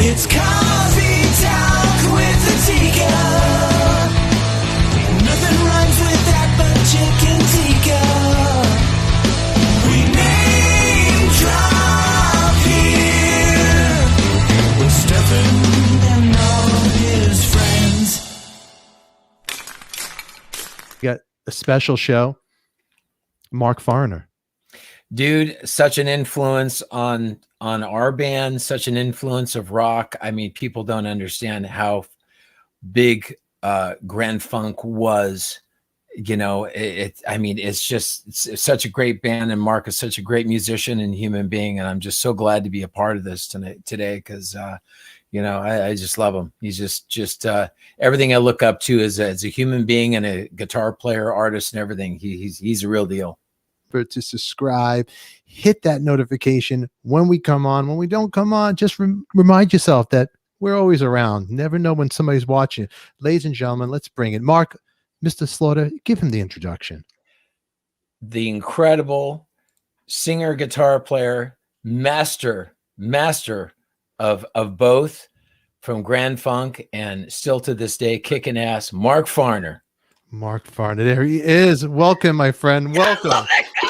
It's coffee talk with ADIKA. Nothing rhymes with that but chicken tikka. We name drop here with Stefan and all his friends. Got a special show. Mark Farner. Dude, such an influence on our band, such an influence of rock. I mean, people don't understand how big Grand Funk was. You know, I mean, it's such a great band, and Mark is such a great musician and human being, and I'm just so glad to be a part of this today because you know, I just love him. He's just everything I look up to as a human being and a guitar player, artist, and everything. He's a real deal. To subscribe, hit that notification when we come on. When we don't come on, just remind yourself that we're always around. Never know when somebody's watching. Ladies and gentlemen, let's bring it. Mark, Mr. Slaughter, give him the introduction. The incredible singer, guitar player, master of both, from Grand Funk and still to this day kicking ass, Mark Farner. Mark Farner, there he is. Welcome, my friend. Welcome. I love that guy.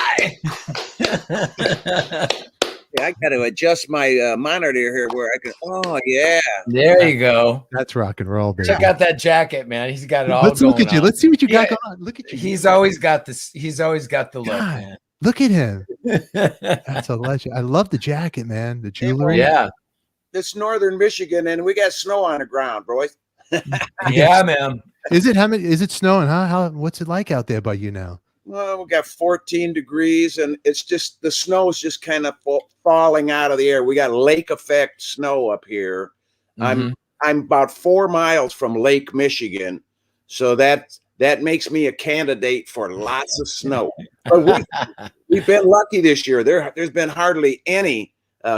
Yeah, I got to adjust my monitor here where I can. Oh yeah, there you go. That's rock and roll, baby. Check out that jacket, man. He's got it all. Let's look at you. Let's see what you got going on. Look at you. He's always got this. He's always got the look, man. Look at him. That's a legend. I love the jacket, man. The jewelry. Yeah. It's northern Michigan, and we got snow on the ground, boys. Yeah, man. Is it snowing? Huh? What's it like out there by you now? Well, we got 14 degrees, and it's just the snow is just kind of falling out of the air. We got lake effect snow up here. Mm-hmm. I'm about 4 miles from Lake Michigan, so that makes me a candidate for lots of snow. But we've been lucky this year. There's been hardly any,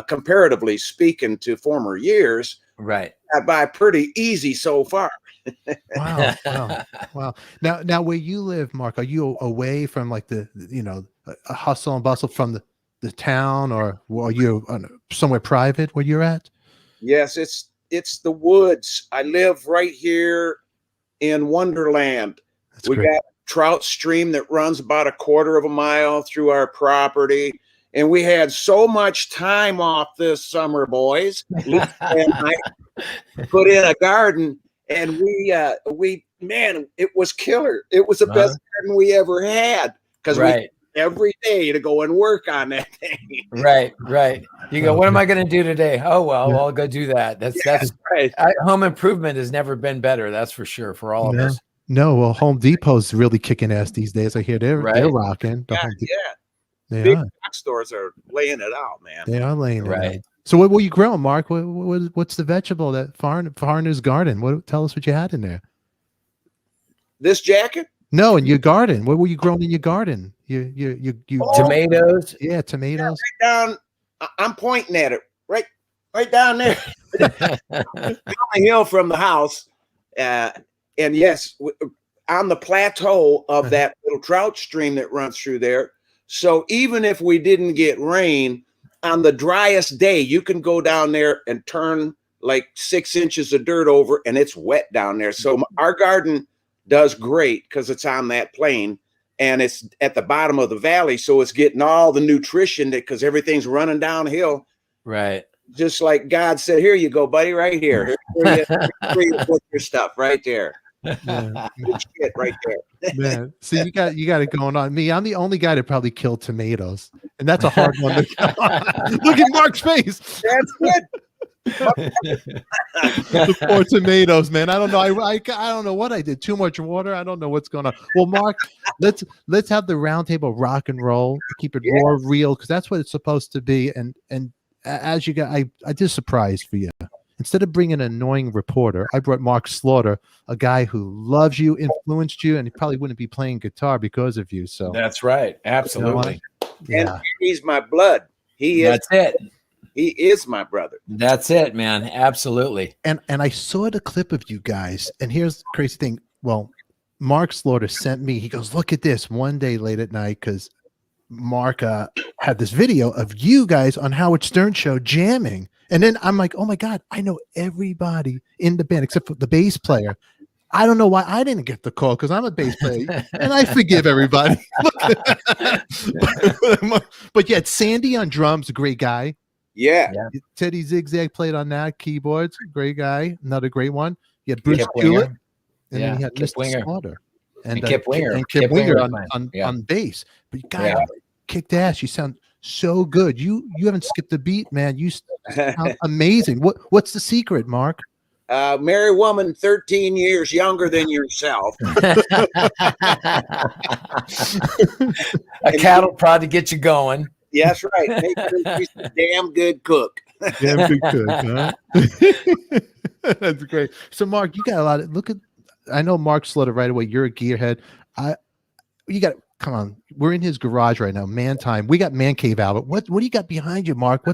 comparatively speaking to former years. Right. Got by pretty easy so far. Wow. Now where you live, Mark, are you away from like the a hustle and bustle from the town, or are you somewhere private where you're at? Yes, it's the woods. I live right here in Wonderland. That's we great. got trout stream that runs about 1/4 of a mile through our property. And we had so much time off this summer, boys. And I put in a garden, and we man, it was killer. It was the best garden we ever had because we every day to go and work on that thing. Right. You go, what am I going to do today? Oh, well, I'll go do that. That's right. Home improvement has never been better. That's for sure for all of us. No, well, Home Depot's really kicking ass these days. I hear they're rocking. Big box stores are laying it out, man. They are laying it right. out. So what were you growing, Mark? What's the vegetable that Farner's garden? Tell us what you had in there. This jacket? No, in your garden. What were you growing in your garden? You tomatoes. Yeah, tomatoes. Yeah, right down. I'm pointing at it. Right down there. Down the hill from the house. And yes, on the plateau of that little trout stream that runs through there. So even if we didn't get rain, on the driest day, you can go down there and turn like 6 inches of dirt over, and it's wet down there. So our garden does great because it's on that plain, and it's at the bottom of the valley. So it's getting all the nutrition because everything's running downhill. Right. Just like God said, here you go, buddy, right here. Here you put your stuff right there. Yeah. Good shit right there. Man, so you got it going on. Me, I'm the only guy to probably kill tomatoes, and that's a hard one to kill. Look at Mark's face. That's good. The poor tomatoes, man. I don't know. I don't know what I did. Too much water. I don't know what's going on. Well, Mark, let's have the round table rock and roll. Keep it raw, real, because that's what it's supposed to be. And as you got, I did a surprise for you. Instead of bringing an annoying reporter, I brought Mark Slaughter, a guy who loves you, influenced you, and he probably wouldn't be playing guitar because of you. So that's right. Absolutely. And he's my blood. That's it. He is my brother. That's it, man. Absolutely. And I saw the clip of you guys, and here's the crazy thing. Well, Mark Slaughter sent me, he goes, look at this one day late at night, because Mark had this video of you guys on Howard Stern show jamming. And then I'm like, oh my God, I know everybody in the band except for the bass player. I don't know why I didn't get the call because I'm a bass player and I forgive everybody. But yeah, Sandy on drums, a great guy. Yeah. Teddy Zigzag played on that keyboards, great guy, another great one. You had Bruce Kip Hewlett, Winger. and then you had Mr. Slaughter And Kip Winger. and Kip Winger was on bass. But you guys kicked ass. You sound so good. You haven't skipped a beat, man. You sound amazing. What's the secret, Mark? Married woman 13 years younger than yourself. A cattle prod to get you going. Yes, right. Make sure she's a damn good cook. Damn good cook, huh? That's great. So, Mark, you got a lot of I know Mark Slaughter right away. You're a gearhead. Come on. We're in his garage right now. Man time. We got Man Cave Albert. What do you got behind you, Mark?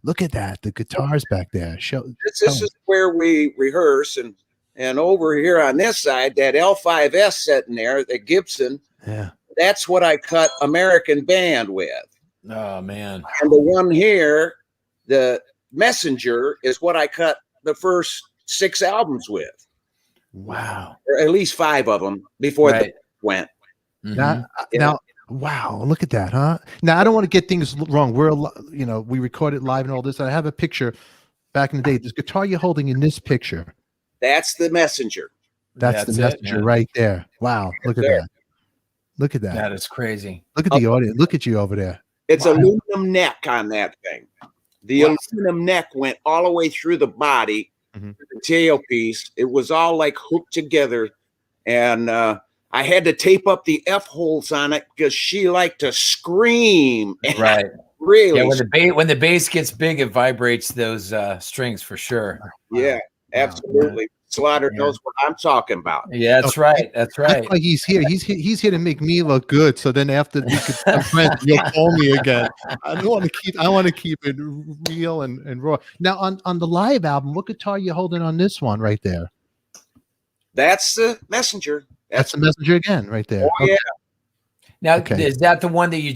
Look at that. The guitars back there. This is where we rehearse, and over here on this side, that L5S sitting there, the Gibson. Yeah. That's what I cut American Band with. Oh man. And the one here, the Messenger, is what I cut the first 6 albums with. Wow. Or at least 5 of them before they went. Now, wow, look at that, huh? Now, I don't want to get things wrong. We recorded live and all this. I have a picture back in the day. This guitar you're holding in this picture. That's the Messenger. That's the Messenger right there. Wow, look at that. Look at that. That is crazy. Look at the audience. Look at you over there. It's aluminum neck on that thing. The aluminum neck went all the way through the body, the tailpiece. It was all like hooked together. And I had to tape up the F holes on it because she liked to scream. Right. Really. Yeah, when the bass gets big, it vibrates those strings for sure. Yeah, absolutely. Slaughter knows what I'm talking about. Yeah, that's right. That's right. That's why he's here. He's here to make me look good. So then after we could become friends, you'll call me again. I want to keep it real and raw. Now on the live album, what guitar are you holding on this one right there? That's the Messenger. That's the Messenger again, right there. Oh, yeah. Now, is that the one that you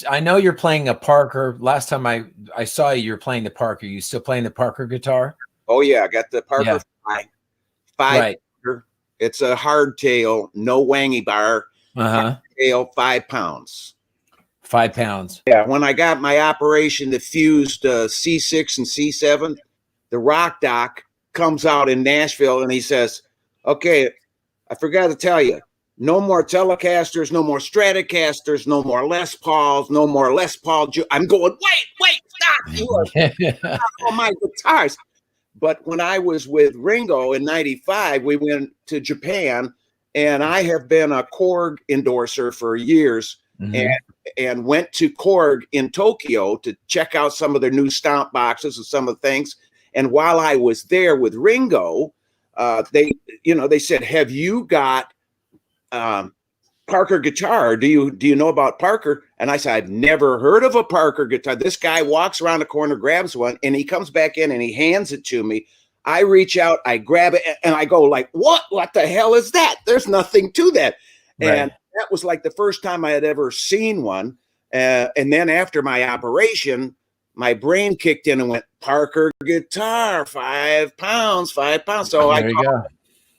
I know you're playing a Parker. Last time I saw you're playing the Parker. You still playing the Parker guitar? Oh, yeah. I got the Parker 5. Right. It's a hardtail, no wangy bar. Tail, 5 pounds. 5 pounds. Yeah. When I got my operation that fused C6 and C7, the rock doc comes out in Nashville and he says, okay, I forgot to tell you, no more Telecasters, no more Stratocasters, no more Les Pauls, no more Les Paul. I'm going, wait, stop. You are on my guitars. But when I was with Ringo in 95, we went to Japan, and I have been a Korg endorser for years, and went to Korg in Tokyo to check out some of their new stomp boxes and some of the things. And while I was there with Ringo, they said, have you got Parker guitar? Do you know about Parker? And I said, I've never heard of a Parker guitar. This guy walks around the corner, grabs one, and he comes back in and he hands it to me. I reach out, I grab it, and I go like, what the hell is that? There's nothing to that. Right. And that was like the first time I had ever seen one. And then after my operation, my brain kicked in and went, Parker guitar, 5 pounds, 5 pounds. So I called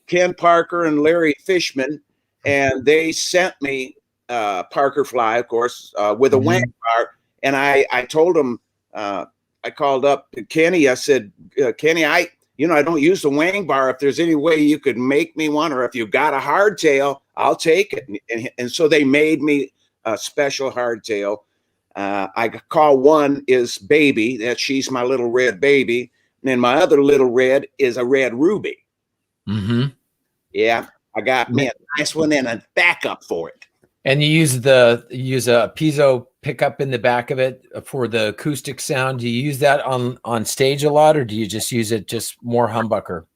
Ken Parker and Larry Fishman, and they sent me Parker Fly, of course, with a wang bar. And I told him, I called up Kenny. I said, Kenny, I don't use the wang bar. If there's any way you could make me one, or if you've got a hardtail, I'll take it. And so they made me a special hardtail. I call one is Baby. That she's my little red baby. And then my other little red is a red ruby. Yeah, I got me a nice one and a backup for it. And you use a piezo pickup in the back of it for the acoustic sound. Do you use that on stage a lot, or do you just use it just more humbucker?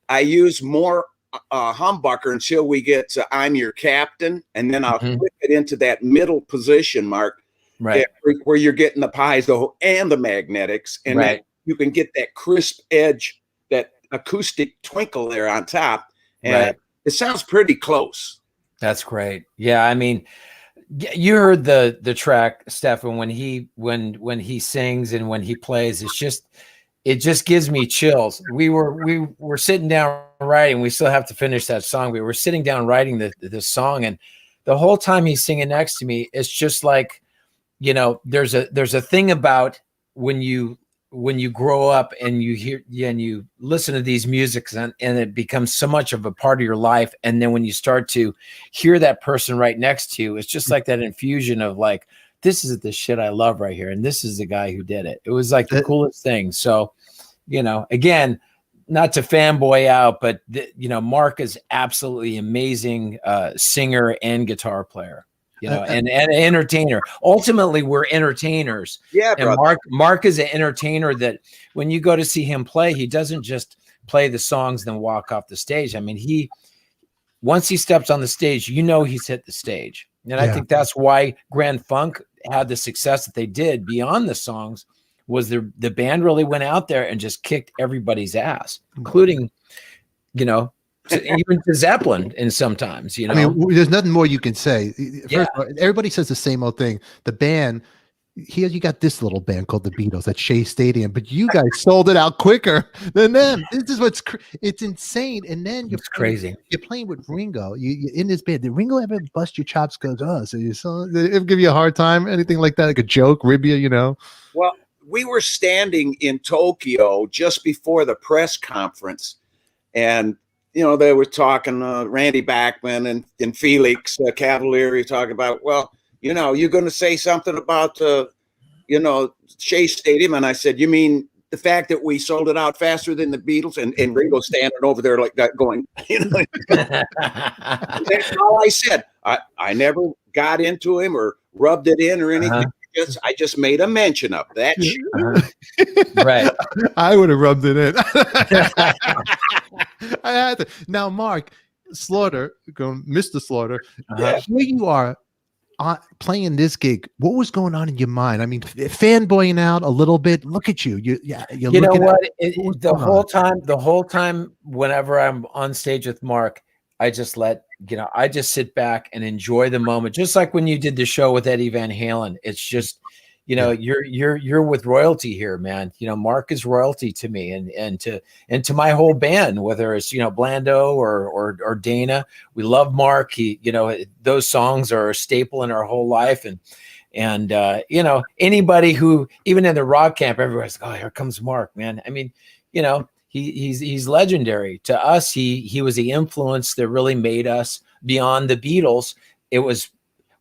I use more humbucker until we get to I'm Your Captain, and then I'll flip it into that middle position, Mark, right, where you're getting the piezo and the magnetics, and then you can get that crisp edge, that acoustic twinkle there on top, and it sounds pretty close. That's great. Yeah, I mean, You heard the track, Stefan, when he sings and when he plays, it just gives me chills. We were sitting down writing. We still have to finish that song. We were sitting down writing the song, and the whole time he's singing next to me, it's just like, there's a thing about when you grow up and you hear and you listen to these musics and it becomes so much of a part of your life. And then when you start to hear that person right next to you, it's just like that infusion of like, this is the shit I love right here. And this is the guy who did it. It was like the coolest thing. So, again, not to fanboy out, but Mark is absolutely amazing singer and guitar player. And entertainer. Ultimately, we're entertainers. Yeah, and Mark is an entertainer that when you go to see him play, he doesn't just play the songs then walk off the stage. I mean, once he steps on the stage, he's hit the stage. And I think that's why Grand Funk had the success that they did beyond the songs, was the band really went out there and just kicked everybody's ass, including, even to Zeppelin, and sometimes, I mean, there's nothing more you can say. First of all, everybody says the same old thing. The band here, you got this little band called the Beatles at Shea Stadium, but you guys sold it out quicker than them. This is it's insane. And then it's crazy. You're playing with Ringo. You in this band. Did Ringo ever bust your chops? Goes, so you saw? Did it ever give you a hard time? Anything like that? Like a joke, rib you? Well, we were standing in Tokyo just before the press conference, and they were talking, Randy Bachman and Felix Cavalieri talking about, well, you're going to say something about, Shea Stadium. And I said, you mean the fact that we sold it out faster than the Beatles? And Ringo standing over there like that going, That's all I said. I never got into him or rubbed it in or anything. I just made a mention of that shit. Right. I would have rubbed it in. I had to. Now, Mark Slaughter, Mr. Slaughter, here you are playing this gig. What was going on in your mind? I mean, fanboying out a little bit. Look at you. You know what? The whole time, whenever I'm on stage with Mark, I just I just sit back and enjoy the moment. Just like when you did the show with Eddie Van Halen, it's just, you're with royalty here, man. Mark is royalty to me and to my whole band, whether it's, Blando or Dana. We love Mark. Those songs are a staple in our whole life. And anybody who, even in the rock camp, everybody's like, oh, here comes Mark, man. I mean, he's legendary to us. He was the influence that really made us beyond the Beatles. It was,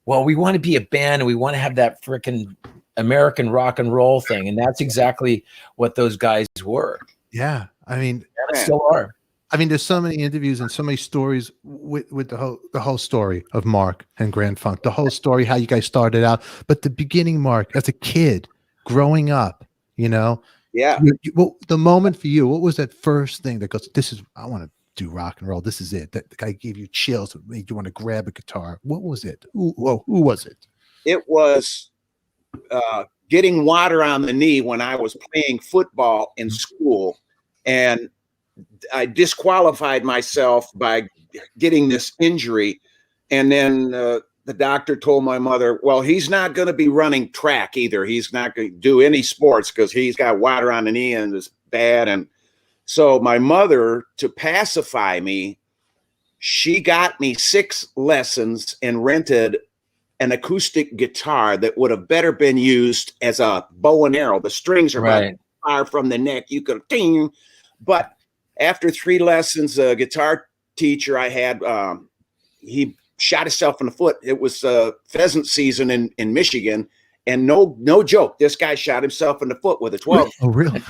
well, we want to be a band and we want to have that freaking American rock and roll thing. And that's exactly what those guys were. Yeah. I mean, still are. I mean, there's so many interviews and so many stories with the whole story of Mark and Grand Funk, the whole story, how you guys started out, but the beginning, Mark, as a kid growing up, Yeah. Well, the moment for you, what was that first thing that goes, I want to do rock and roll. This is it. That the guy gave you chills, made you want to grab a guitar. What was it? Who was it? It was getting water on the knee when I was playing football in school. And I disqualified myself by getting this injury. And then the doctor told my mother, well, he's not going to be running track either. He's not going to do any sports because he's got water on the knee and it's bad. And so my mother, to pacify me, she got me 6 lessons and rented an acoustic guitar that would have better been used as a bow and arrow. The strings are right far from the neck. You could ding. But after 3 lessons, a guitar teacher I had, he shot himself in the foot. It was pheasant season in Michigan. And no joke, this guy shot himself in the foot with a 12. Oh, really?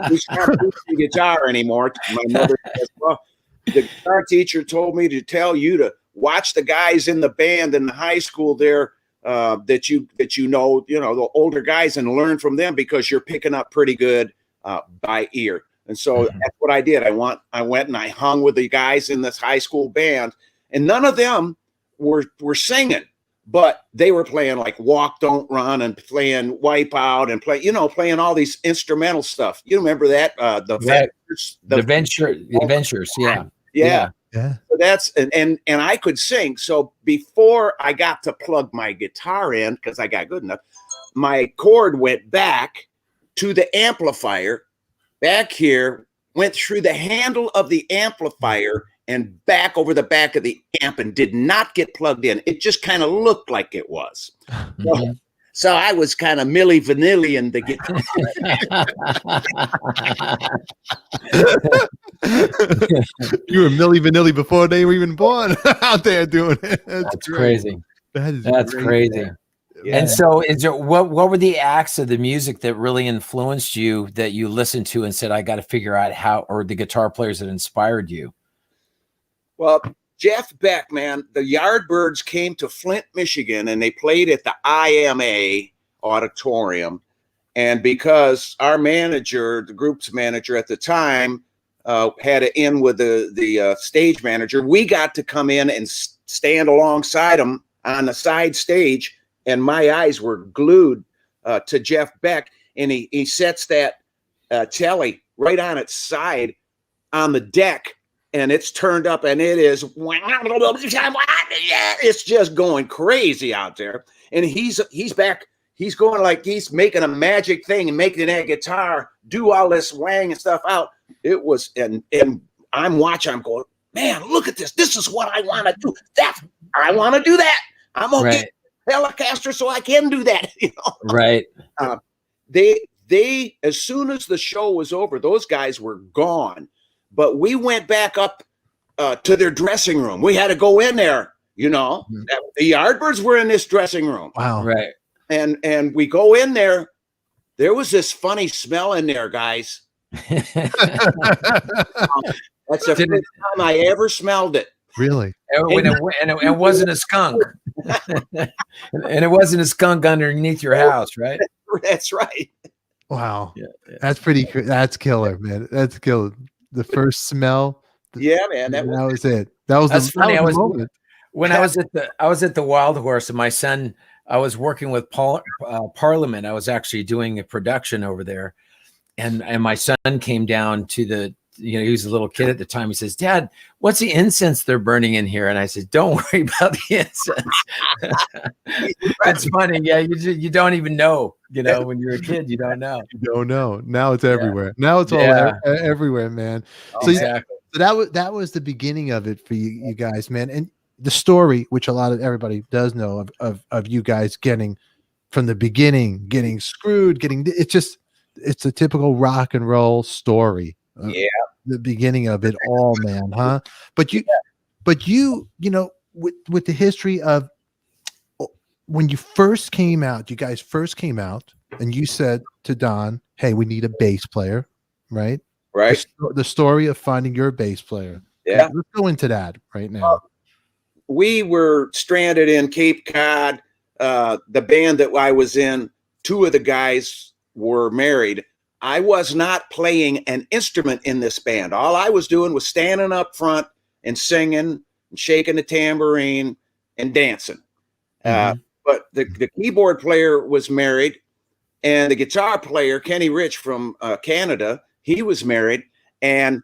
He's not using the guitar anymore. My mother says, well, the guitar teacher told me to tell you to watch the guys in the band in the high school there that you know, the older guys, and learn from them because you're picking up pretty good by ear. And so that's what I did. I went and I hung with the guys in this high school band, and none of them were singing, but they were playing like Walk, Don't Run and playing Wipeout and playing all these instrumental stuff. You remember that? The Ventures. The Ventures. Yeah. Yeah. So that's and I could sing. So before I got to plug my guitar in, because I got good enough, my cord went back to the amplifier, back here, went through the handle of the amplifier and back over the back of the amp and did not get plugged in. It just kind of looked like it was. So I was kind of Milli Vanilli in the guitar. You were Milli Vanilli before they were even born out there doing it. That's crazy. That's crazy. Yeah. And so, is there what were the acts of the music that really influenced you that you listened to and said, "I got to figure out how," or the guitar players that inspired you? Well, Jeff Beck, man, the Yardbirds came to Flint, Michigan, and they played at the IMA auditorium. And because our manager, the group's manager at the time, had it in with the stage manager, we got to come in and stand alongside him on the side stage. And my eyes were glued to Jeff Beck, and he sets that telly right on its side on the deck, and it's turned up, and it is, it's just going crazy out there. And he's back, he's going like he's making a magic thing and making that guitar do all this wang and stuff out. It was, and I'm watching, I'm going, man, look at this. This is what I want to do. I want to do that. I'm gonna get Telecaster so I can do that. You know? Right. They as soon as the show was over, those guys were gone. But we went back up to their dressing room. We had to go in there, you know. The Yardbirds were in this dressing room. Wow. Right. And we go in there. There was this funny smell in there, guys. That's the first time I ever smelled it. Really? And it wasn't a skunk. And it wasn't a skunk underneath your house, right? That's right. Wow. Yeah. That's pretty. That's killer, man. That's killer. The first smell. Yeah, man. That was it. That's funny. When I was at the Wild Horse, and my son, I was working with Parliament. I was actually doing a production over there, and my son came down to the. You know, he was a little kid at the time. He says, "Dad, what's the incense they're burning in here?" And I said, "Don't worry about the incense." It's funny. Yeah, you don't even know. You know, when you're a kid, you don't know. You don't know. Now it's everywhere. Now it's all everywhere, man. So exactly. that was the beginning of it for you guys, man. And the story, which a lot of everybody does know of you guys getting from the beginning, getting screwed, it's a typical rock and roll story. The beginning of it all, man, huh? But you know, with the history of when you first came out, you guys first came out, and you said to Don, "Hey, we need a bass player," right? Right. The story of finding your bass player. Yeah. Let's go into that right now. We were stranded in Cape Cod. The band that I was in, two of the guys were married. I was not playing an instrument in this band. All I was doing was standing up front and singing and shaking the tambourine and dancing. But the keyboard player was married, and the guitar player, Kenny Rich from Canada, he was married. And,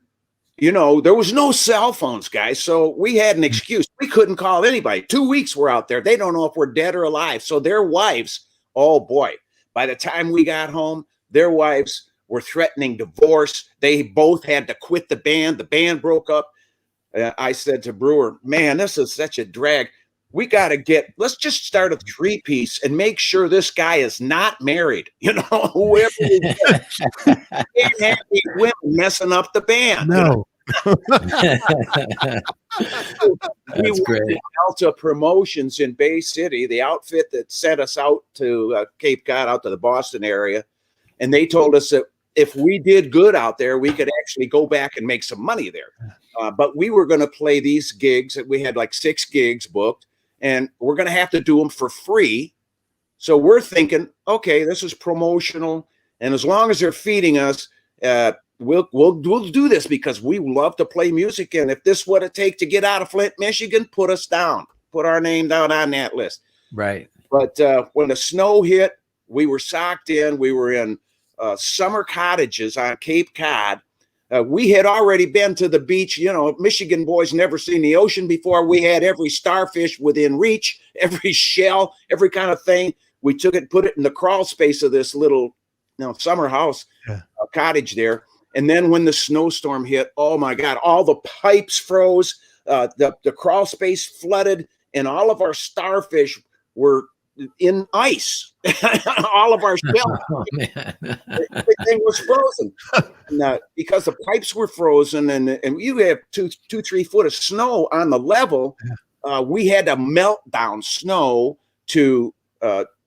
you know, there was no cell phones, guys. So we had an excuse. We couldn't call anybody. 2 weeks we're out there. They don't know if we're dead or alive. So their wives, oh boy, by the time we got home, their wives were threatening divorce. They both had to quit the band. The band broke up. I said to Brewer, man, this is such a drag. We got to let's just start a 3-piece and make sure this guy is not married. You know, whoever it is. Can't have these women messing up the band. No. That's great. Delta Promotions in Bay City, the outfit that sent us out to Cape Cod, out to the Boston area. And they told us that if we did good out there, we could actually go back and make some money there. But we were going to play these gigs. We had like 6 gigs booked, and we're going to have to do them for free. So we're thinking, okay, this is promotional. And as long as they're feeding us, we'll do this because we love to play music. And if this is what it takes to get out of Flint, Michigan, put us down, put our name down on that list. Right. But when the snow hit, we were socked in. We were in summer cottages on Cape Cod. We had already been to the beach. You know, Michigan boys never seen the ocean before. We had every starfish within reach, every shell, every kind of thing. We took it, put it in the crawl space of this little, summer house, cottage there. And then when the snowstorm hit, oh my God, all the pipes froze, the crawl space flooded, and all of our starfish were in ice. All of our shells, everything was frozen. And, because the pipes were frozen, and you have 3 foot of snow on the level, we had to melt down snow to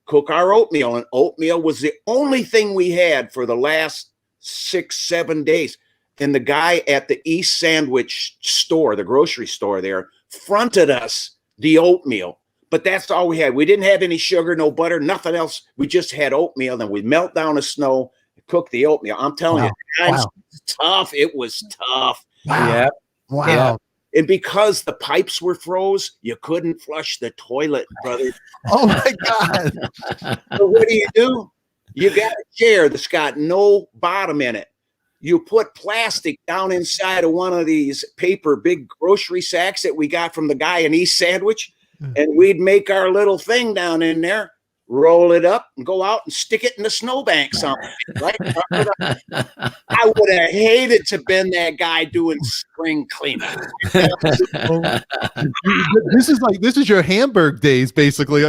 cook our oatmeal, and oatmeal was the only thing we had for the last 6-7 days. And the guy at the East Sandwich store, the grocery store there, fronted us the oatmeal. But that's all we had. We didn't have any sugar, no butter, nothing else. We just had oatmeal. Then we melt down the snow, cook the oatmeal. I'm telling you, it's tough. It was tough. Wow. Yeah. Wow. Yeah. And because the pipes were froze, you couldn't flush the toilet, brother. Oh my God. So what do? You got a chair that's got no bottom in it. You put plastic down inside of one of these paper big grocery sacks that we got from the guy in East Sandwich. And we'd make our little thing down in there, roll it up, and go out and stick it in the snowbank somewhere. Right? I would have hated to been that guy doing spring cleanup. This is your Hamburg days, basically.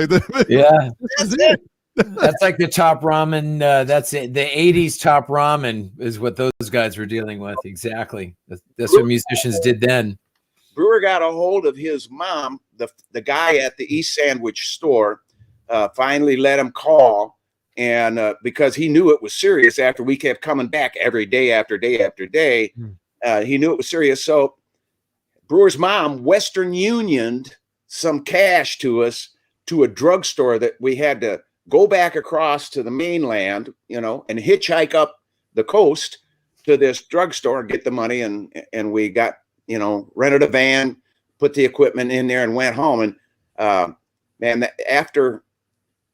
Yeah. This is it. That's like the top ramen. That's it. The 80s top ramen is what those guys were dealing with. Exactly. That's what musicians did then. Brewer got a hold of his mom, the guy at the East Sandwich store, finally let him call, and because he knew it was serious after we kept coming back every day after day after day, he knew it was serious. So Brewer's mom Western Unioned some cash to us to a drugstore that we had to go back across to the mainland, and hitchhike up the coast to this drugstore and get the money, and we got, rented a van, put the equipment in there, and went home. And man, after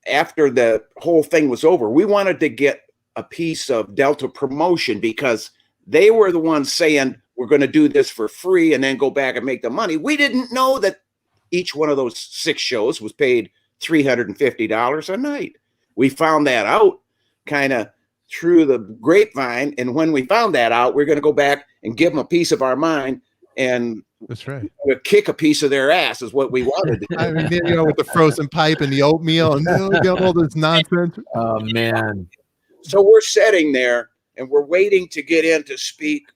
the whole thing was over, we wanted to get a piece of Delta promotion because they were the ones saying we're going to do this for free and then go back and make the money. We didn't know that each one of those 6 shows was paid $350 a night. We found that out kind of through the grapevine, and when we found that out, we're going to go back and give them a piece of our mind. And that's right. Kick a piece of their ass is what we wanted to do. I mean, with the frozen pipe and the oatmeal and all this nonsense. Oh man! So we're sitting there and we're waiting to get in to speak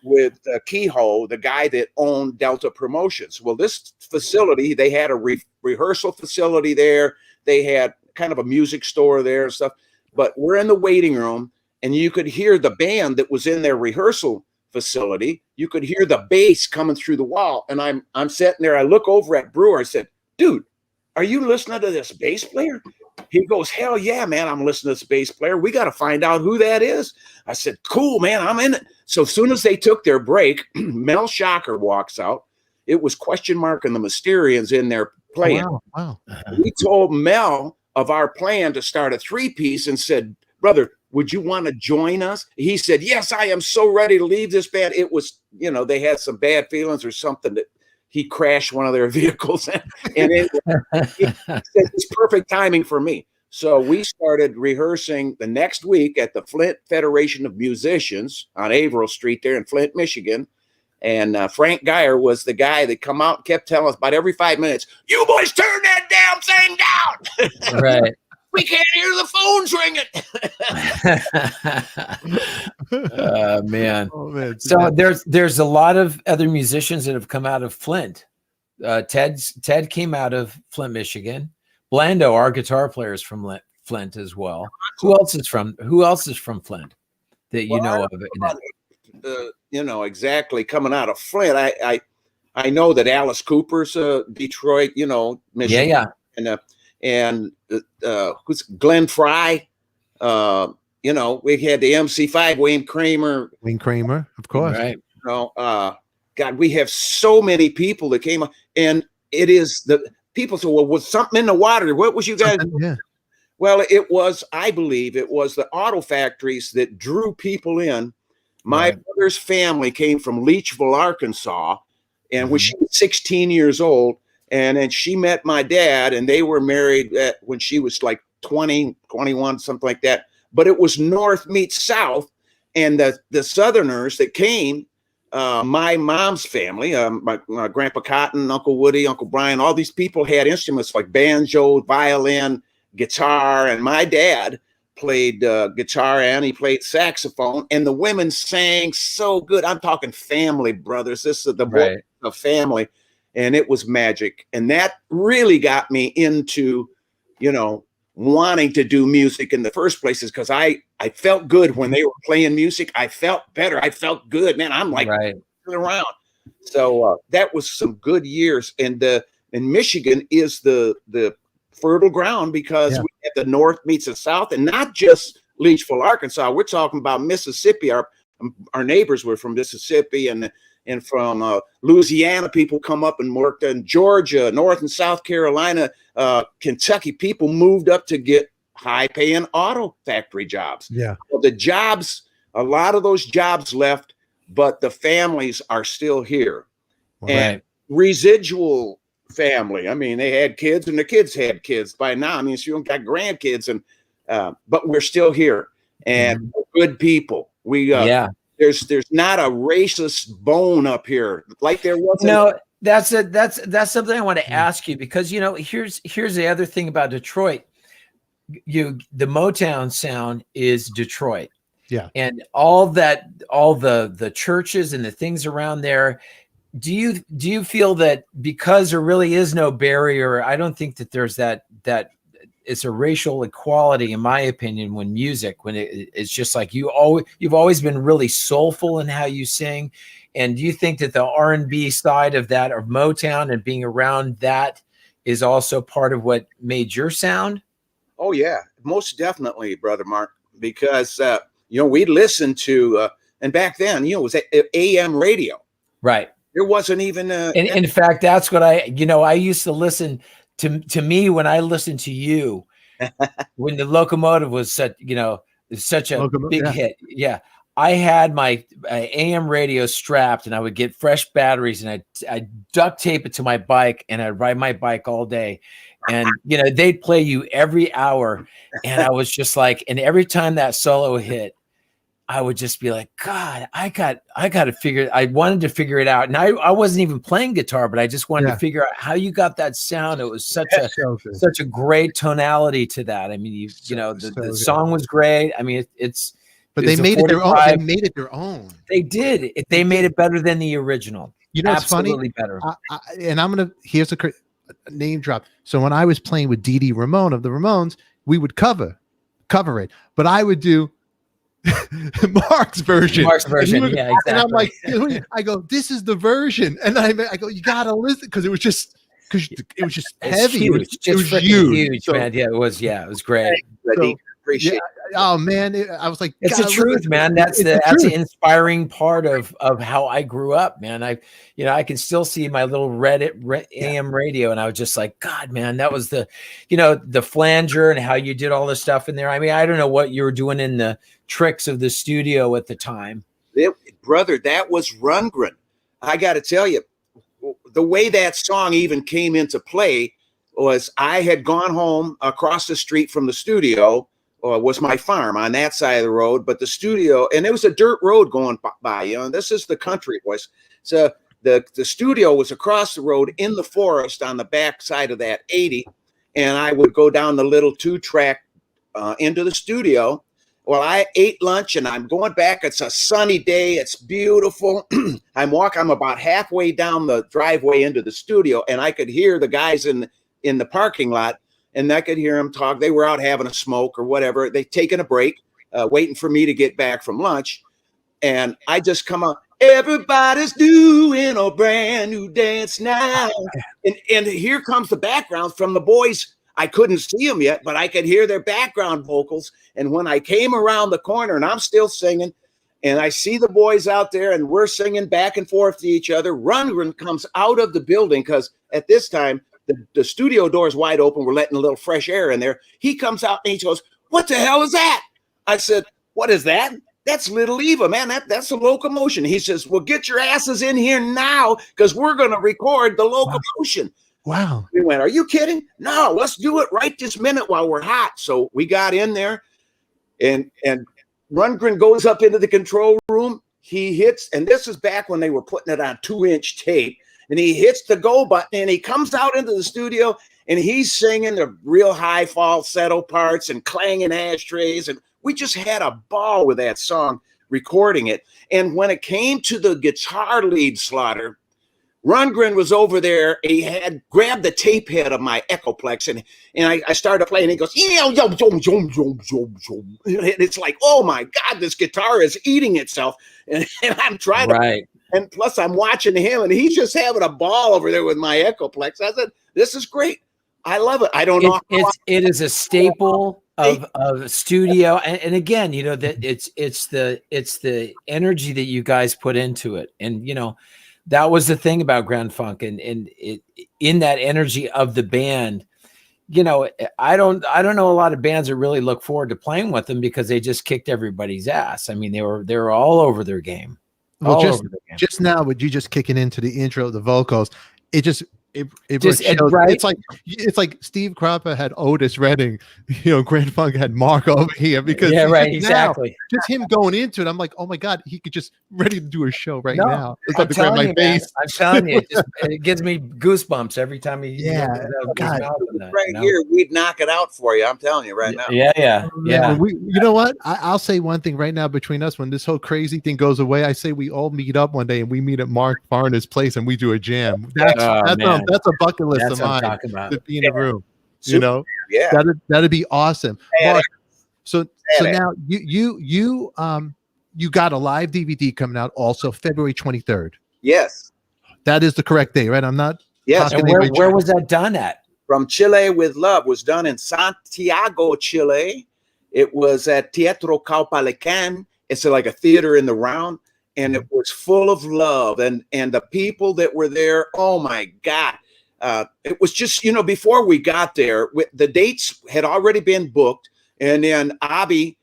with Kehoe, the guy that owned Delta Promotions. Well, this facility, they had a rehearsal facility there. They had kind of a music store there and stuff. But we're in the waiting room, and you could hear the band that was in their rehearsal facility. You could hear the bass coming through the wall, and I'm sitting there. I look over at Brewer. I said, "Dude, are you listening to this bass player?" He goes, "Hell yeah, man, I'm listening to this bass player. We got to find out who that is." I said, "Cool, man, I'm in it." So as soon as they took their break, Mel Shocker walks out. It was Question Mark and the Mysterians in there playing. Wow. We told Mel of our plan to start a 3-piece and said, "Brother, would you want to join us?" He said, "Yes, I am so ready to leave this band." It was, they had some bad feelings or something that he crashed one of their vehicles. And he said, "It's perfect timing for me." So we started rehearsing the next week at the Flint Federation of Musicians on Averill Street there in Flint, Michigan. And Frank Geyer was the guy that come out and kept telling us about every 5 minutes, "You boys turn that damn thing down." Right. We can't hear the phones ringing. Man. Oh, man. So there's a lot of other musicians that have come out of Flint. Ted came out of Flint, Michigan. Blando, our guitar player, is from Flint as well. Who else is from Flint that you know of? Exactly coming out of Flint. I know that Alice Cooper's Detroit, Michigan. Yeah. And who's Glenn Fry? We had the MC5, Wayne Kramer, of course. Right. God, we have so many people that came up, and it is the people say, "Well, was something in the water? What was you guys?" Yeah. Well, I believe it was the auto factories that drew people in My Right. mother's family came from Leachville, Arkansas, and when she was 16 years old, and then she met my dad, and they were married when she was like 20, 21, something like that. But it was North meets South, and the Southerners that came, my mom's family, my Grandpa Cotton, Uncle Woody, Uncle Brian, all these people had instruments like banjo, violin, guitar, and my dad played guitar and he played saxophone, and the women sang so good. I'm talking family, brothers. This is the Right. a family, and it was magic. And that really got me into, wanting to do music in the first place, is because I felt good when they were playing music. I felt better. I felt good, man. I'm like Right. around. So that was some good years. And Michigan is the fertile ground because we had the North meets the South, and not just Leachville, Arkansas. We're talking about Mississippi. Our neighbors were from Mississippi and from Louisiana. People come up and worked in Georgia, North and South Carolina, Kentucky. People moved up to get high-paying auto factory jobs. Yeah. Well, the jobs, a lot of those jobs left, but the families are still here. And residual family. I mean, they had kids and the kids had kids by now. I mean, so you don't got grandkids, and but we're still here, and we're good people. We there's not a racist bone up here like there was. No, that's something I want to ask you, because here's the other thing about Detroit. The Motown sound is Detroit. Yeah. And all the churches and the things around there. Do you feel that because there really is no barrier? I don't think that there's that it's a racial equality, in my opinion, when it's just like you've always been really soulful in how you sing. And do you think that the R&B side of that, of Motown and being around that, is also part of what made your sound? Oh yeah, most definitely, Brother Mark, because we listened to and back then, it was AM radio. Right. There wasn't even in fact, that's what I used to listen to me when I listened to you when the Locomotive was such a big hit. Yeah. I had my AM radio strapped, and I would get fresh batteries, and I'd duct tape it to my bike, and I'd ride my bike all day. And, they'd play you every hour. And I was just like, and every time that solo hit, I would just be like, God, I wanted to figure it out. And I wasn't even playing guitar, but I just wanted to figure out how you got that sound. It was such a great tonality to that. I mean, the song was great. I mean, but they made it their own. They made it their own. They did. They made it better than the original. It's absolutely funny. Better. And here's a name drop. So when I was playing with Dee Dee Ramone of the Ramones, we would cover it, but I would do Mark's version. Yeah, exactly. And I'm like, I go, this is the version, and I go, you gotta listen, because it was just heavy. Huge. It was huge, so, man. Yeah, it was great. Appreciate oh man, I was like, it's the truth, man. That's the inspiring part of how I grew up, man. I can still see my little red AM radio, and I was just like, God, man, that was the flanger and how you did all the stuff in there. I mean, I don't know what you were doing in the tricks of the studio at the time. Brother, that was Rundgren. I got to tell you, the way that song even came into play was I had gone home across the street from the studio. Was my farm on that side of the road, but the studio, and it was a dirt road going by, this is the country, boys. So the studio was across the road in the forest on the back side of that 80. And I would go down the little 2-track into the studio. Well, I ate lunch and I'm going back. It's a sunny day. It's beautiful. I'm about halfway down the driveway into the studio, and I could hear the guys in the parking lot. And I could hear them talk. They were out having a smoke or whatever. They taking a break, waiting for me to get back from lunch. And I just come on. Everybody's doing a brand new dance now. And here comes the background from the boys. I couldn't see them yet, but I could hear their background vocals. And when I came around the corner, and I'm still singing, and I see the boys out there, and we're singing back and forth to each other, Rundgren comes out of the building, because at this time, the studio door is wide open. We're letting a little fresh air in there. He comes out and he goes, "What the hell is that?" I said, "What is that?" That's Little Eva, man. That's a locomotion. He says, well, get your asses in here now because we're going to record the locomotion. Wow. We went, are you kidding? No, let's do it right this minute while we're hot. So we got in there, and Rundgren goes up into the control room. He hits, and this is back when they were putting it on 2-inch tape, and he hits the go button, and he comes out into the studio, and he's singing the real high falsetto parts and clanging ashtrays, and we just had a ball with that song, recording it. And when it came to the guitar lead, Slaughter, Rundgren was over there. He had grabbed the tape head of my Echoplex, and I started playing. And he goes, it's like, oh my God, this guitar is eating itself. And I'm trying to, and plus I'm watching him, and he's just having a ball over there with my Echoplex. I said, this is great. I love it. I don't know. It is a staple of studio, and again, you know, that it's the energy that you guys put into it, and you know, that was the thing about Grand Funk, and it, in that energy of the band, you know, I don't know a lot of bands that really look forward to playing with them because they just kicked everybody's ass. I mean, they were all over their game. Well, just now, with you just kicking into the intro, the vocals, it just shows, right? It's like Steve Cropper had Otis Redding, you know, Grand Funk had Mark over here, because exactly. Just him going into it, I'm like, oh my God, he could just ready to do a show right now. It's like to grab my face. I'm telling you, it gives me goosebumps every time he here, we'd knock it out for you. I'm telling you right now. Yeah. You know what? I'll say one thing right now between us. When this whole crazy thing goes away, I say we all meet up one day and we meet at Mark Farner's place and we do a jam. That's a bucket list of mine. To be in the room, you know. Yeah, that'd be awesome. Mark, so now you got a live DVD coming out also February 23rd. Yes, that is the correct day, right? I'm not. Yes. And where was that done at? From Chile with Love was done in Santiago, Chile. It was at Teatro Caupolicán. It's like a theater in the round. And it was full of love, and the people that were there, oh my God. It was just, you know, before we got there, the dates had already been booked. And then Abby,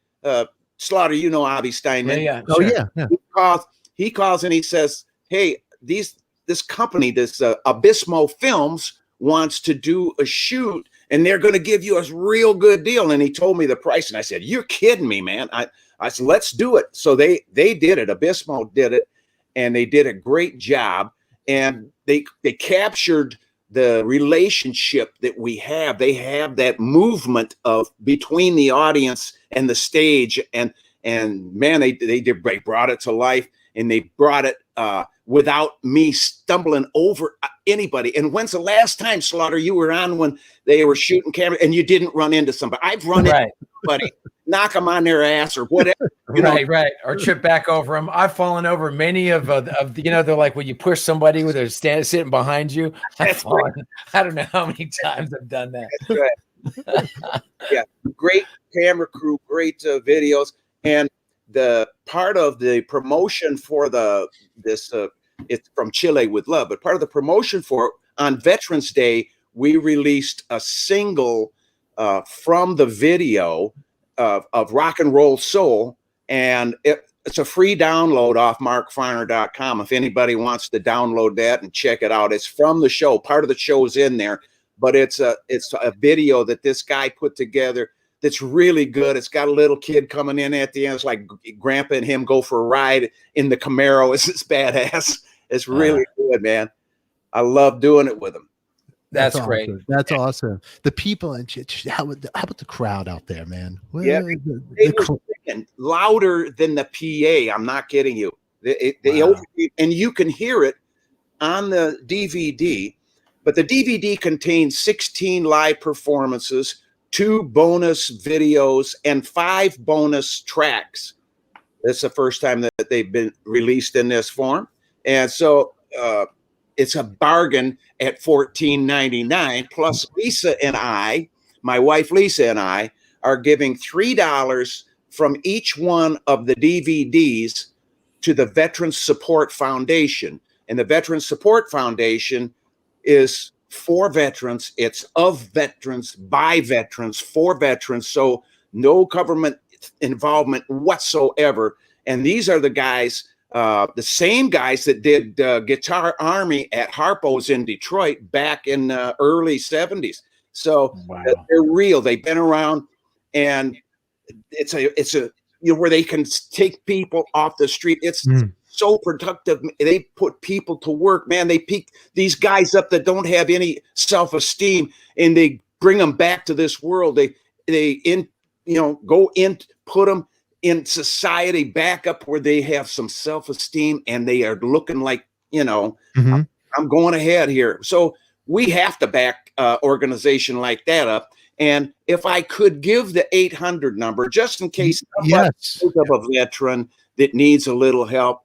Slaughter, you know, Abby Steinman. Yeah. Oh, sure. Yeah. He calls and he says, hey, this company, this Abismo Films wants to do a shoot, and they're going to give you a real good deal. And he told me the price. And I said, you're kidding me, man. I said, let's do it. So they did it. Abismo did it, and they did a great job. And they captured the relationship that we have. They have that movement of between the audience and the stage, and man, they brought it to life, and they brought it without me stumbling over anybody. And when's the last time, Slaughter, you were on when they were shooting camera and you didn't run into somebody? I've run into somebody, knock them on their ass or whatever. Right. Or trip back over them. I've fallen over many of you know, they're like when you push somebody with their sitting behind you. I've fallen. I don't know how many times I've done that. That's right. Yeah, great camera crew, great videos, and the part of the promotion for it's from Chile with Love, but part of the promotion for on Veterans Day, we released a single from the video of Rock and Roll Soul, and it's a free download off markfarner.com if anybody wants to download that and check it out. It's from the show. Part of the show is in there, but it's a video that this guy put together that's really good. It's got a little kid coming in at the end. It's like Grandpa and him go for a ride in the Camaro. It's badass. It's really good, man. I love doing it with him. That's great. Awesome. That's awesome. The people and how about the crowd out there, man? Yeah, they were louder than the PA. I'm not kidding you. And you can hear it on the DVD. But the DVD contains 16 live performances, 2 bonus videos, and 5 bonus tracks. It's the first time that they've been released in this form. And so it's a bargain at $14.99. Plus Lisa and I, my wife Lisa and I, are giving $3 from each one of the DVDs to the Veterans Support Foundation. And the Veterans Support Foundation is for veterans. It's of veterans, by veterans, for veterans. So no government involvement whatsoever. And these are the guys, the same guys that did Guitar Army at Harpo's in Detroit back in early 70s. So Wow. they're real. They've been around, and it's a where they can take people off the street. It's so productive. They put people to work, man. They pick these guys up that don't have any self-esteem, and they bring them back to this world. They go in, put them in society back up where they have some self-esteem, and they are looking like, I'm going ahead here. So we have to back organization like that up. And if I could give the 800 number, just in case of a veteran that needs a little help,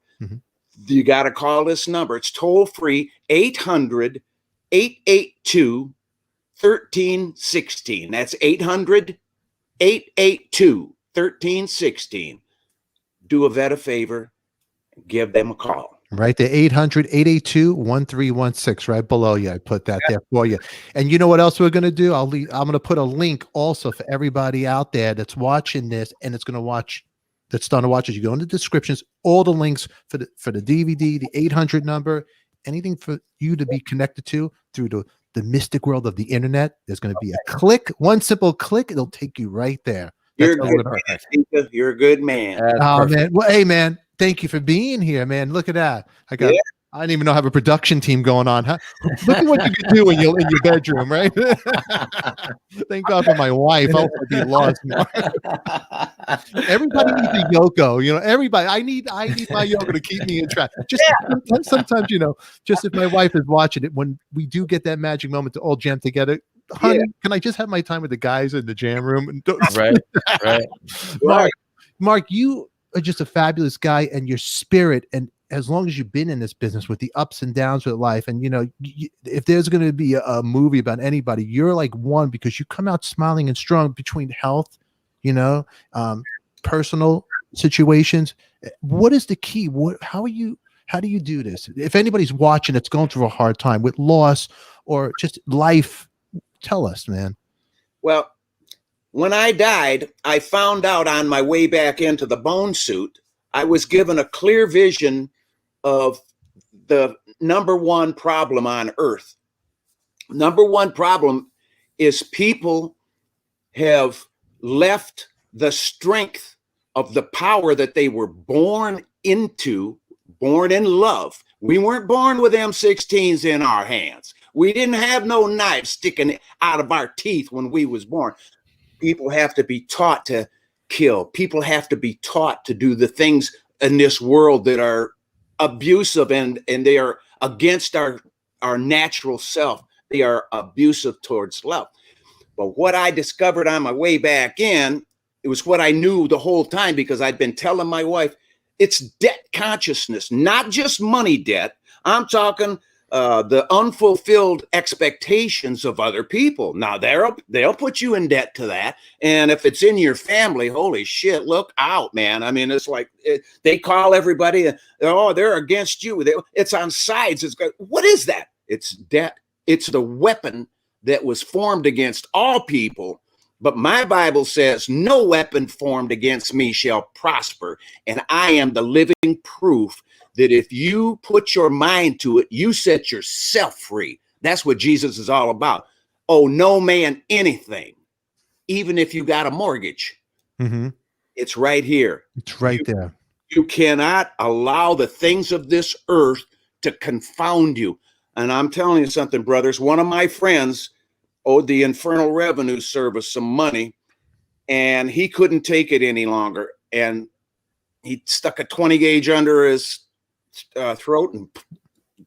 you got to call this number. It's toll free, 800-882-1316. That's 800-882-1316. Do a vet a favor, give them a call. Right, the 800-882-1316, right below you. I put that there for you. And you know what else we're going to do? I'm going to put a link also for everybody out there that's watching this and it's going to watch, that's starting to watch as you go in the descriptions, all the links for the DVD, the 800 number, anything for you to be connected to through the mystic world of the internet. There's going to be a click, one simple click. It'll take you right there. You're a good man. You're a good man. Oh, man. Well, hey, man. Thank you for being here, man. Look at that. I didn't even know I have a production team going on. Huh? Look at what you can do when you're in your bedroom, right? Thank God for my wife. I'll be lost more. Everybody needs a Yoko. Everybody. I need my Yoko to keep me in track. Just sometimes, just if my wife is watching it, when we do get that magic moment to all jam together, honey, can I just have my time with the guys in the jam room? And Right. Mark, you are just a fabulous guy, and your spirit, and as long as you've been in this business with the ups and downs with life, and if there's going to be a movie about anybody, you're like one, because you come out smiling and strong between health, personal situations. What is the key? How do you do this? If anybody's watching that's going through a hard time with loss or just life, tell us, man. Well, when I died, I found out on my way back into the bone suit, I was given a clear vision of the number one problem on earth. Number one problem is people have left the strength of the power that they were born into, born in love. We weren't born with M16s in our hands. We didn't have no knives sticking out of our teeth when we was born. People have to be taught to kill. People have to be taught to do the things in this world that are abusive, and they are against our natural self. They are abusive towards love. But what I discovered on my way back in, it was what I knew the whole time, because I'd been telling my wife, it's debt consciousness, not just money debt. I'm talking the unfulfilled expectations of other people. Now they'll put you in debt to that, and if it's in your family, holy shit, look out, man. I mean, it's like they call everybody, they're against you. It's on sides. What is that? It's debt. It's the weapon that was formed against all people. But my Bible says, no weapon formed against me shall prosper, and I am the living proof that if you put your mind to it, you set yourself free. That's what Jesus is all about. Oh, no man anything, even if you got a mortgage. It's right here. It's right there. You cannot allow the things of this earth to confound you. And I'm telling you something, brothers. One of my friends owed the Infernal Revenue Service some money, and he couldn't take it any longer. And he stuck a 20 gauge under his throat and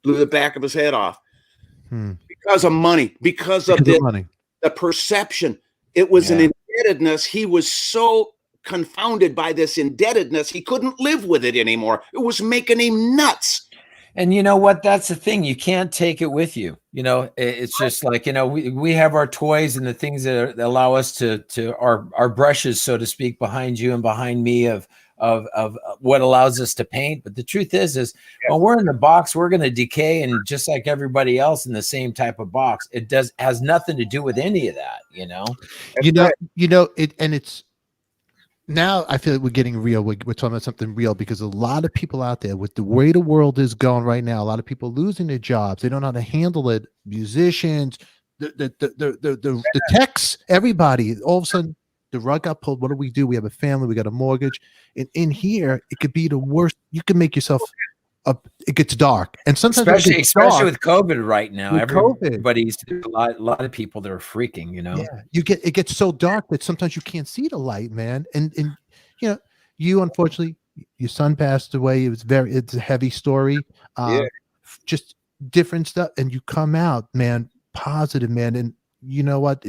blew the back of his head off because of money, because of the perception. It was an indebtedness. He was so confounded by this indebtedness, he couldn't live with it anymore. It was making him nuts. And you know what? That's the thing. You can't take it with you. It's just like, we have our toys and the things that allow us to our brushes, so to speak, behind you and behind me of what allows us to paint. But the truth is when we're in the box, we're going to decay, and just like everybody else in the same type of box, has nothing to do with any of that, And now I feel like we're getting real. We're talking about something real because a lot of people out there, with the way the world is going right now, a lot of people losing their jobs. They don't know how to handle it. Musicians, the techs, everybody. All of a sudden, the rug got pulled. What do we do? We have a family. We got a mortgage. And in here, it could be the worst. You can make yourself up. It gets dark, and sometimes especially with COVID right now. With Everybody's a lot of people that are freaking. You know. Yeah, it gets so dark that sometimes you can't see the light, man. And you know, you unfortunately, your son passed away. It's a heavy story. Just different stuff, and you come out, man, positive, man. And you know what?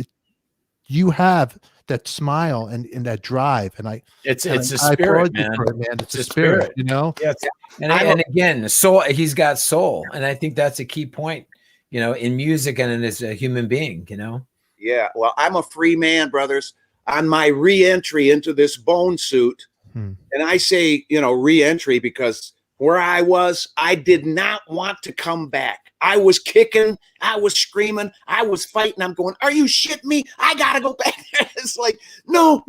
You have that smile and that drive, and it's a spirit, man. It's a spirit, you know. Yeah, and again, soul. He's got soul, and I think that's a key point, you know, in music and as a human being, you know. Yeah, well, I'm a free man, brothers. On my re-entry into this bone suit, and I say, you know, re-entry because where I was, I did not want to come back. I was kicking, I was screaming, I was fighting. I'm going, are you shitting me? I gotta go back there. It's like, no.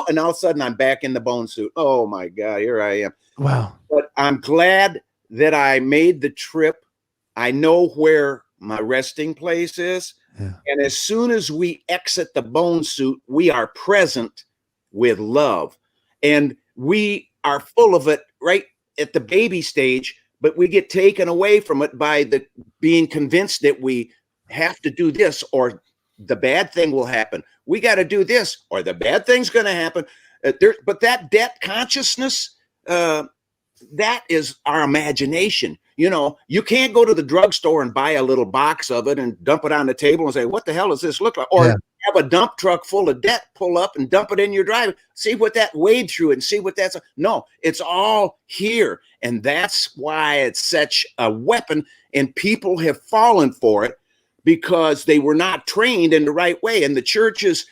And all of a sudden I'm back in the bone suit. Oh my God, here I am. Wow. But I'm glad that I made the trip. I know where my resting place is. Yeah. And as soon as we exit the bone suit, we are present with love. And we are full of it right at the baby stage, but we get taken away from it by the being convinced that we have to do this or the bad thing will happen. We got to do this or the bad thing's going to happen. But that debt consciousness, that is our imagination. You know, you can't go to the drugstore and buy a little box of it and dump it on the table and say, what the hell does this look like? Or have a dump truck full of debt, pull up and dump it in your driveway. See what that wade through and see what that's. No, it's all here. And that's why it's such a weapon. And people have fallen for it because they were not trained in the right way. And the churches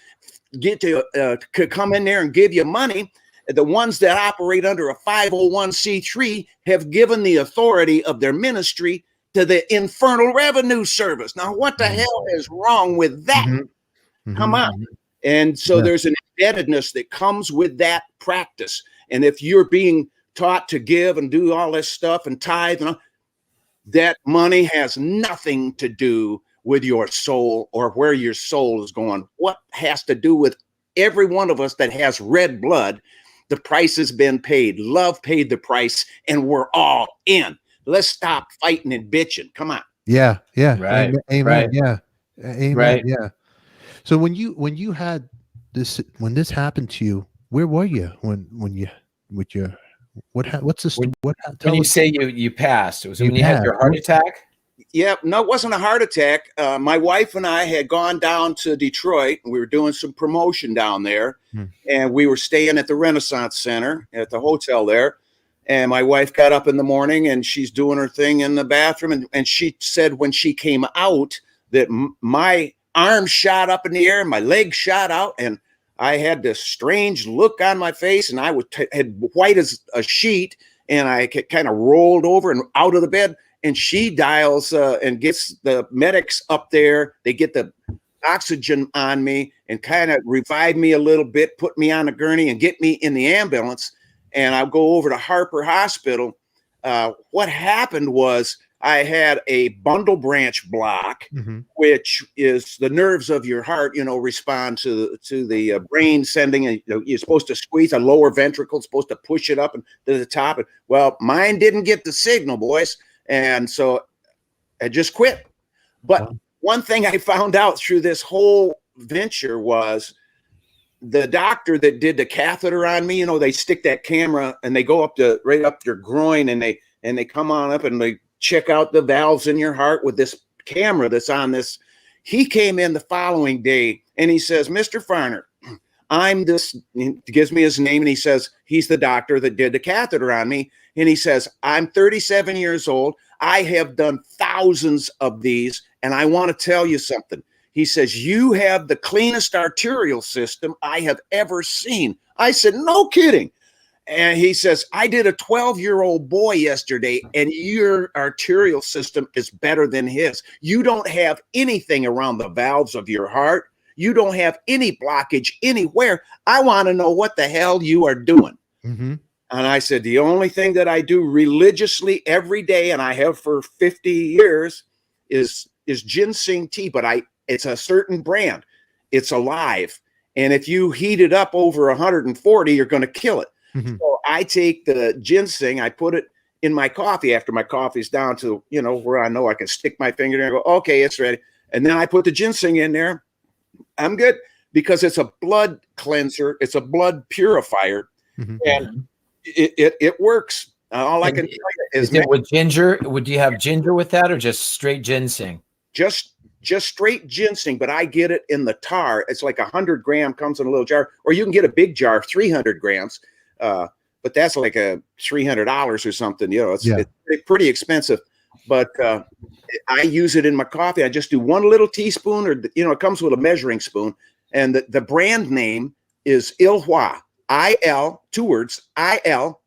get to come in there and give you money. The ones that operate under a 501c3 have given the authority of their ministry to the Infernal Revenue Service. Now, what the hell is wrong with that? Come on. And so there's an indebtedness that comes with that practice. And if you're being taught to give and do all this stuff and tithe, and all, that money has nothing to do with your soul or where your soul is going. What has to do with every one of us that has red blood? The price has been paid. Love paid the price, and we're all in. Let's stop fighting and bitching. Come on. Yeah. Right. Amen. Right. Yeah. Amen. Right. Yeah. So when you had this, when this happened to you, where were you when you with your what's this? When you say you passed, it was when you had your heart attack. Yeah, no, it wasn't a heart attack. My wife and I had gone down to Detroit. And we were doing some promotion down there, and we were staying at the Renaissance Center at the hotel there. And my wife got up in the morning, and she's doing her thing in the bathroom, and she said when she came out that my arm shot up in the air, my leg shot out, and I had this strange look on my face, and I was had white as a sheet, and I kind of rolled over and out of the bed. And she dials and gets the medics up there. They get the oxygen on me and kind of revive me a little bit, put me on a gurney and get me in the ambulance. And I'll go over to Harper Hospital. What happened was I had a bundle branch block, which is the nerves of your heart, you know, respond to the brain sending. And you're supposed to squeeze a lower ventricle, supposed to push it up and to the top. And, well, mine didn't get the signal, boys. And so I just quit. But one thing I found out through this whole venture was the doctor that did the catheter on me, you know, they stick that camera and they go up to right up your groin and they come on up and they check out the valves in your heart with this camera that's on this. He came in the following day and he says, Mr. Farner, I'm this, he gives me his name and he says, he's the doctor that did the catheter on me. And he says, I'm 37 years old. I have done thousands of these. And I want to tell you something. He says, you have the cleanest arterial system I have ever seen. I said, no kidding. And he says, I did a 12-year-old boy yesterday, and your arterial system is better than his. You don't have anything around the valves of your heart. You don't have any blockage anywhere. I want to know what the hell you are doing. Mm-hmm. And I said, the only thing that I do religiously every day, and I have for 50 years, is ginseng tea. But it's a certain brand. It's alive. And if you heat it up over 140, you're going to kill it. Mm-hmm. So I take the ginseng, I put it in my coffee after my coffee's down to, where I know I can stick my finger in and go, okay, it's ready. And then I put the ginseng in there. I'm good, because it's a blood cleanser. It's a blood purifier. Mm-hmm. And it works. All I can tell you is it with ginger. Would you have ginger with that, or just straight ginseng? Just straight ginseng, but I get it in the tar. It's like 100 gram, comes in a little jar, or you can get a big jar, 300 grams. But that's like $300 or something. It's pretty expensive. But I use it in my coffee. I just do 1 little teaspoon, or it comes with a measuring spoon. And the brand name is Ilhwa. I-L, 2 words, I-L-H-W-A.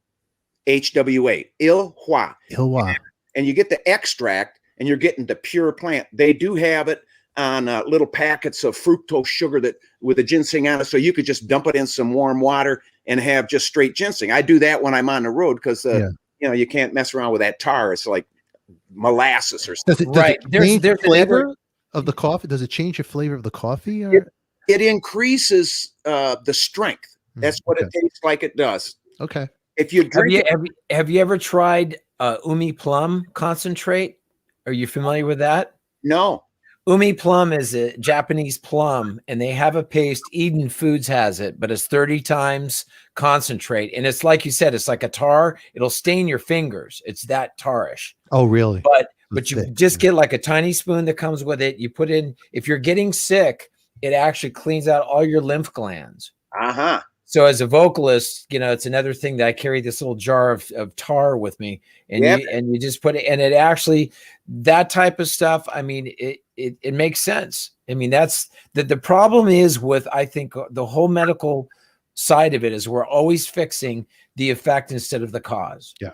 Ilhwa. Ilhwa. And you get the extract, and you're getting the pure plant. They do have it on little packets of fructose sugar that with the ginseng on it, so you could just dump it in some warm water and have just straight ginseng. I do that when I'm on the road, because you can't mess around with that tar. It's like molasses or something. Does it change the flavor of the coffee? Does it change the flavor of the coffee? Or? It increases the strength. That's what it tastes like. It does. Okay. If you drink have you ever tried umi plum concentrate? Are you familiar with that? No. Umi plum is a Japanese plum, and they have a paste. Eden Foods has it, but it's 30 times concentrate. And it's like you said, it's like a tar. It'll stain your fingers. It's that tarish. Oh, really? But you just get like a tiny spoon that comes with it. You put in, if you're getting sick, it actually cleans out all your lymph glands. Uh-huh. So as a vocalist, it's another thing that I carry this little jar of tar with me, and you just put it, and it actually, that type of stuff, I mean, it makes sense. I mean, that's the problem is with, I think, the whole medical side of it is we're always fixing the effect instead of the cause. Yeah.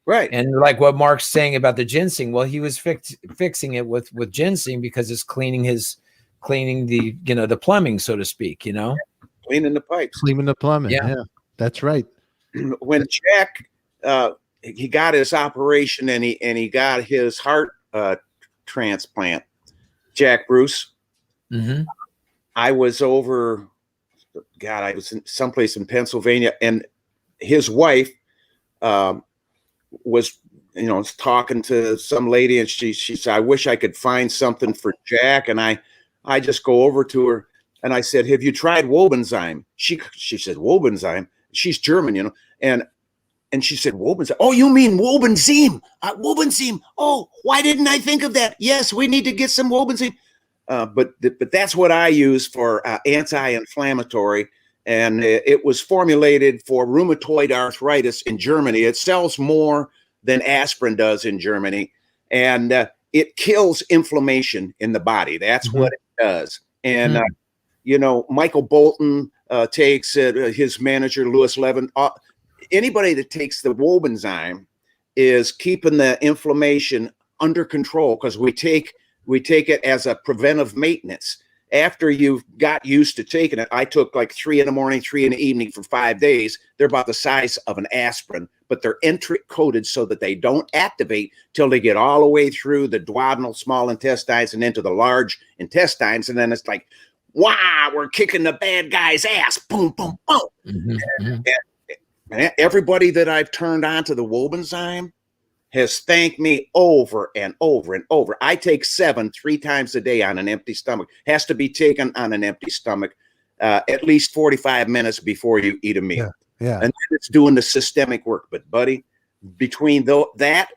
Right. And like what Mark's saying about the ginseng, well, he was fixing it with ginseng because it's cleaning the, the plumbing, so to speak, Cleaning the pipes. Cleaning the plumbing. Yeah. That's right. When Jack, he got his operation and he got his heart transplant, Jack Bruce. Mm-hmm. I was over, I was in someplace in Pennsylvania, and his wife was, talking to some lady, and she said, I wish I could find something for Jack. And I just go over to her, and I said, have you tried Wobenzyme? She said, Wobenzyme? She's German, and she said, Wobenzyme. Oh, you mean Wobenzyme? Wobenzyme. Oh, why didn't I think of that? Yes, we need to get some Wobenzyme. But that's what I use for anti-inflammatory, and it was formulated for rheumatoid arthritis in Germany. It sells more than aspirin does in Germany, and it kills inflammation in the body. That's what it does. And Michael Bolton takes it. His manager, Louis Levin. Anybody that takes the Wobenzyme is keeping the inflammation under control, because we take it as a preventive maintenance. After you've got used to taking it, I took like 3 in the morning, 3 in the evening for 5 days. They're about the size of an aspirin, but they're enteric coated so that they don't activate till they get all the way through the duodenal small intestines and into the large intestines. And then it's like, wow, we're kicking the bad guy's ass. Boom, boom, boom. Mm-hmm. And everybody that I've turned on to the Wobenzyme has thanked me over and over and over. I take 7 3 times a day on an empty stomach. Has to be taken on an empty stomach at least 45 minutes before you eat a meal. Yeah. And then it's doing the systemic work. But buddy, between that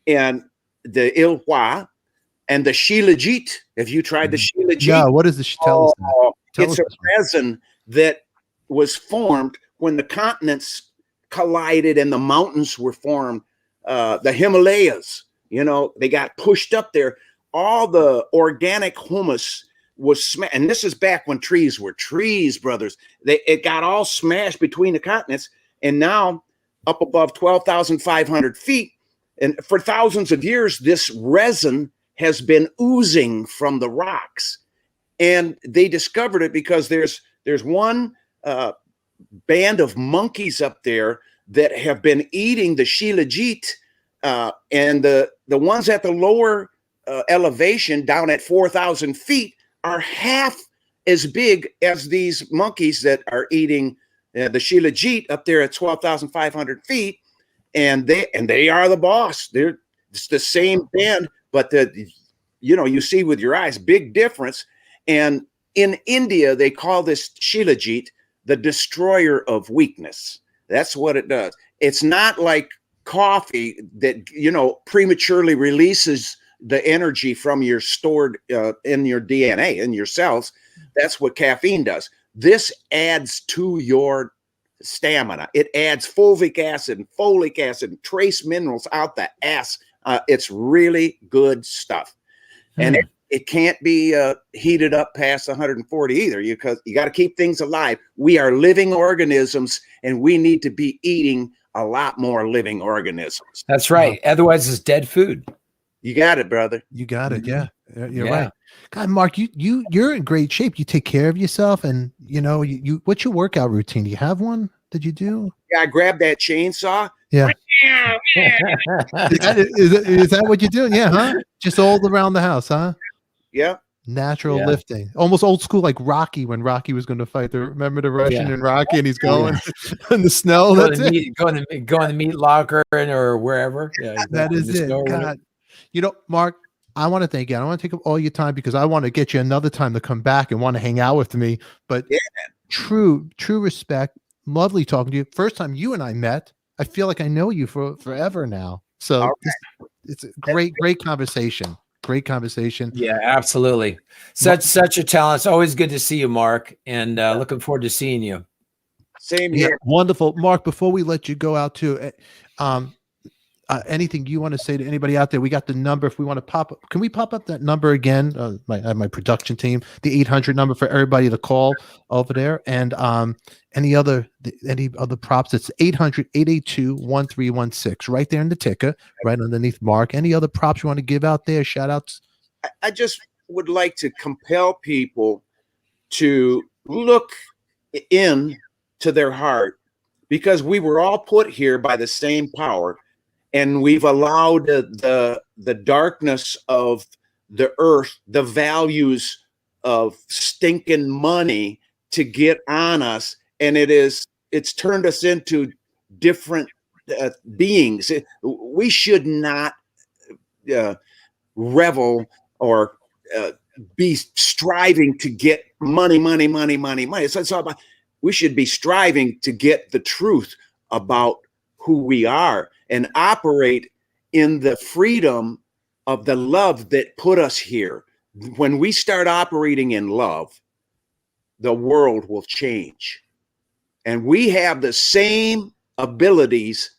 and the Ilhwa and the Shilajit, have you tried the Shilajit? Yeah, what is the tell us? It's a resin that was formed when the continents collided and the mountains were formed. The Himalayas, they got pushed up there. All the organic humus was smashed. And this is back when trees were trees, brothers. It got all smashed between the continents. And now up above 12,500 feet. And for thousands of years, this resin has been oozing from the rocks. And they discovered it because there's one band of monkeys up there that have been eating the shilajit, and the ones at the lower elevation down at 4,000 feet are half as big as these monkeys that are eating the shilajit up there at 12,500 feet. And they are the boss. It's the same band, but you see with your eyes, big difference. And in India, they call this shilajit the destroyer of weakness. That's what it does. It's not like coffee that, prematurely releases the energy from your stored in your DNA, in your cells. That's what caffeine does. This adds to your stamina. It adds fulvic acid and folic acid and trace minerals out the ass. It's really good stuff. And it can't be heated up past 140 either, because you got to keep things alive. We are living organisms, and we need to be eating a lot more living organisms. That's right. Otherwise, it's dead food. You got it, brother. You got it. Yeah, you're right. God, Mark, you're in great shape. You take care of yourself, and you what's your workout routine? Do you have one that you do? Yeah, I grabbed that chainsaw. Yeah. Is that what you're doing? Yeah, huh? Just all around the house, huh? Yeah. Natural lifting, almost old school, like Rocky, when Rocky was going to fight. Remember the Russian and Rocky, and he's going in the snow. Go in the meat locker or wherever. Yeah, exactly. That is it. God. Mark, I want to thank you. I don't want to take up all your time, because I want to get you another time to come back and want to hang out with me. But true respect. Lovely talking to you. First time you and I met, I feel like I know you for forever now. So it's a great conversation. Great conversation. Yeah, absolutely. Such a talent. It's always good to see you, Mark, and looking forward to seeing you. Same here. Yeah, wonderful. Mark, before we let you go out too, anything you want to say to anybody out there? We got the number. If we want to pop up, can we pop up that number again? My production team, the 800 number for everybody to call over there. And any other props, it's 800-882-1316, right there in the ticker, right underneath Mark. Any other props you want to give out there? Shout outs. I just would like to compel people to look in to their heart, because we were all put here by the same power. And we've allowed the darkness of the earth, the values of stinking money, to get on us, and it's turned us into different beings. We should not revel or be striving to get money. It's all about, we should be striving to get the truth about who we are and operate in the freedom of the love that put us here. When we start operating in love, the world will change. And we have the same abilities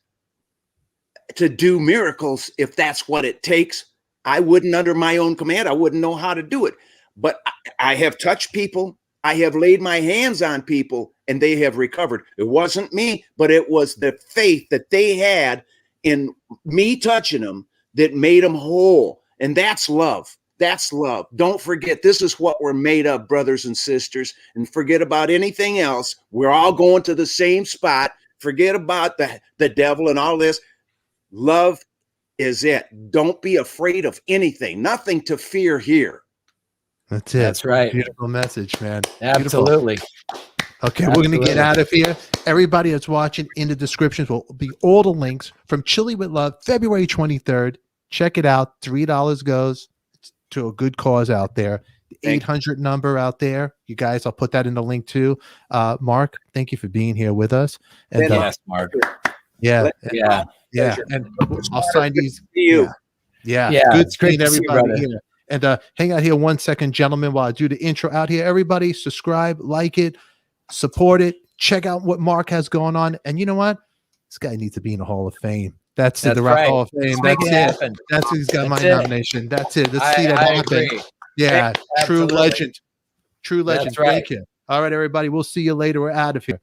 to do miracles if that's what it takes. I wouldn't, under my own command, I wouldn't know how to do it. But I have touched people. I have laid my hands on people, and they have recovered. It wasn't me, but it was the faith that they had in me touching them that made them whole. And that's love. That's love. Don't forget, this is what we're made of, brothers and sisters. And forget about anything else. We're all going to the same spot. Forget about the devil and all this. Love is it. Don't be afraid of anything. Nothing to fear here. That's it. That's right. Beautiful message, man. Absolutely. Beautiful. Okay, we're going to get out of here. Everybody that's watching, in the descriptions will be all the links from Chili with Love, February 23rd. Check it out. $3 goes to a good cause out there. The 800 number out there. You guys, I'll put that in the link too. Mark, thank you for being here with us. And, yes, Mark. Yeah. And I'll sign these. Yeah. Good seeing everybody here. And hang out here 1 second, gentlemen, while I do the intro out here. Everybody, subscribe, like it, support it, check out what Mark has going on. And you know what? This guy needs to be in the Hall of Fame. That's the Rock Hall of Fame. That's it. That's he's got my nomination. That's it. Let's see that happen. Agree. Yeah, true legend. True legend. Thank you. All right, everybody. We'll see you later. We're out of here.